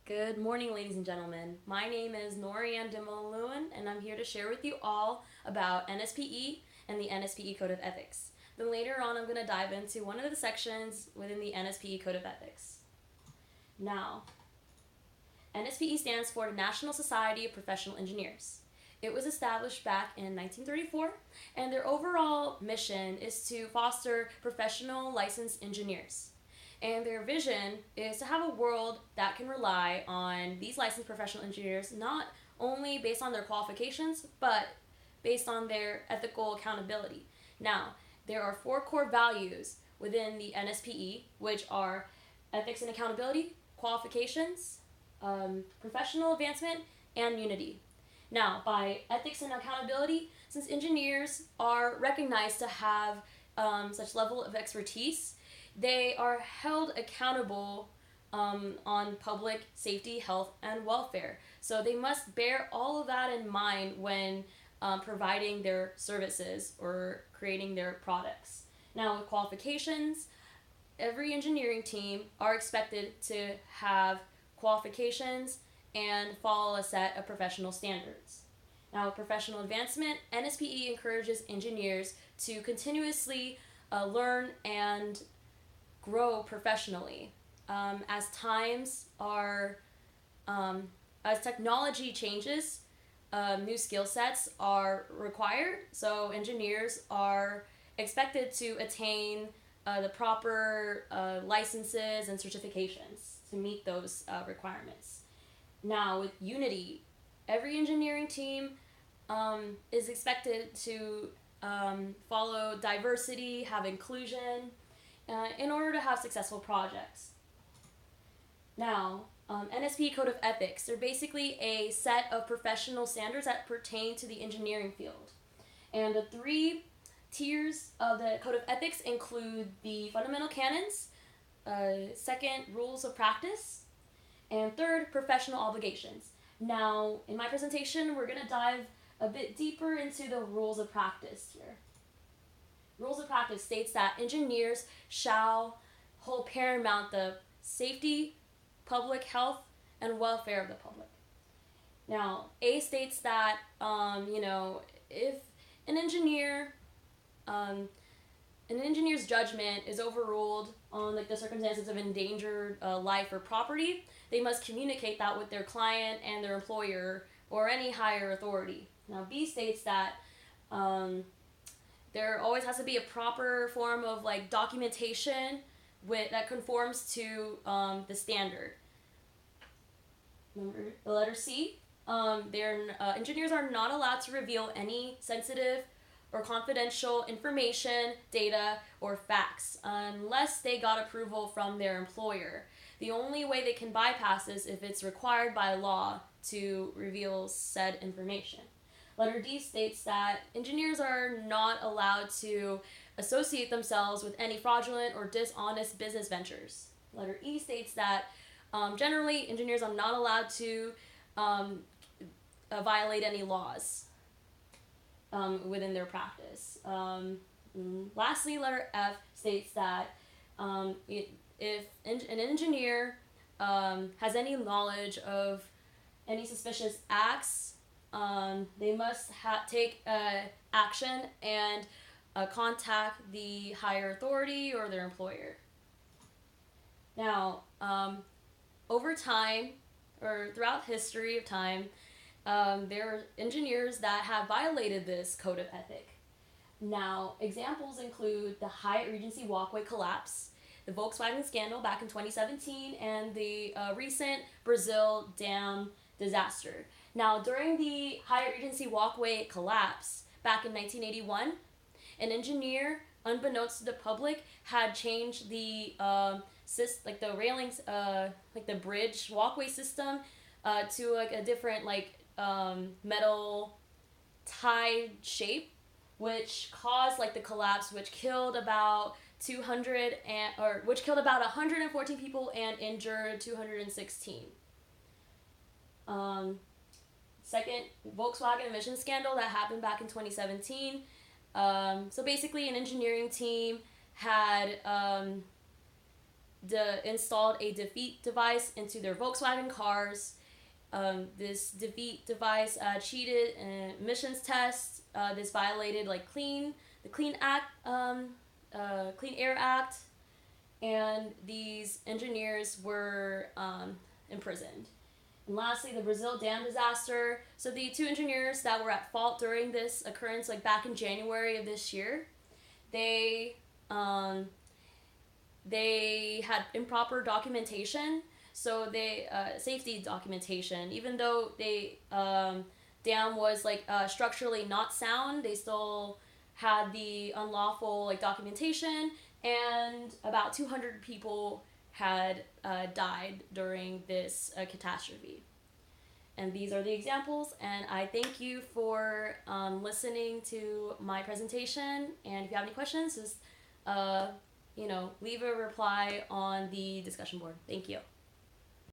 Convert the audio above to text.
Good morning, ladies and gentlemen. My name is Norianne Dimoluan, and I'm here to share with you all about NSPE and the NSPE Code of Ethics. Then later on, I'm going to dive into one of the sections within the NSPE Code of Ethics. Now, NSPE stands for the National Society of Professional Engineers. It was established back in 1934, and their overall mission is to foster professional licensed engineers. And their vision is to have a world that can rely on these licensed professional engineers not only based on their qualifications, but based on their ethical accountability. Now, there are 4 core values within the NSPE, which are ethics and accountability, qualifications, professional advancement, and unity. Now, by ethics and accountability, since engineers are recognized to have such level of expertise, they are held accountable on public safety, health, and welfare. So they must bear all of that in mind when providing their services or creating their products. Now, with qualifications, every engineering team are expected to have qualifications and follow a set of professional standards. Now, with professional advancement, NSPE encourages engineers to continuously learn and grow professionally as as technology changes. New skill sets are required, so engineers are expected to attain the proper licenses and certifications to meet those requirements. Now, with unity, every engineering team is expected to follow diversity, have inclusion, in order to have successful projects. Now, NSPE Code of Ethics, they're basically a set of professional standards that pertain to the engineering field. And the 3 tiers of the Code of Ethics include the fundamental canons, second, rules of practice, and third, professional obligations. Now, in my presentation, we're going to dive a bit deeper into the rules of practice here. Rules of practice states that engineers shall hold paramount the safety, public health, and welfare of the public. Now, A states that, if an engineer's judgment is overruled on the circumstances of endangered life or property, they must communicate that with their client and their employer or any higher authority. Now, B states that there always has to be a proper form of documentation that conforms to the standard. Number the letter C, engineers are not allowed to reveal any sensitive or confidential information, data, or facts unless they got approval from their employer. The only way they can bypass this if it's required by law to reveal said information. Letter D states that engineers are not allowed to associate themselves with any fraudulent or dishonest business ventures. Letter E states that generally engineers are not allowed to violate any laws within their practice. Lastly, letter F states that if an engineer has any knowledge of any suspicious acts, they must take action and contact the higher authority or their employer. Now, over time, or throughout history of time, there are engineers that have violated this code of ethic. Now, examples include the Hyatt Regency walkway collapse, the Volkswagen scandal back in 2017, and the recent Brazil dam disaster. Now, during the Hyatt Regency walkway collapse back in 1981, an engineer, unbeknownst to the public, had changed the the railings, the bridge walkway system, to a different metal tie shape, which caused the collapse, which killed about 114 people and injured 216. Second, Volkswagen emission scandal that happened back in 2017. So basically, an engineering team had installed a defeat device into their Volkswagen cars. This defeat device cheated in emissions tests. This violated like the Clean Air Act, and these engineers were imprisoned. And lastly, the Brazil dam disaster. So the two engineers that were at fault during this occurrence, like back in January of this year, they had improper documentation. So they safety documentation. Even though they dam was like structurally not sound, they still had the unlawful like documentation, and about 200 people had died during this catastrophe. And these are the examples, and I thank you for listening to my presentation. And if you have any questions, just leave a reply on the discussion board. Thank you.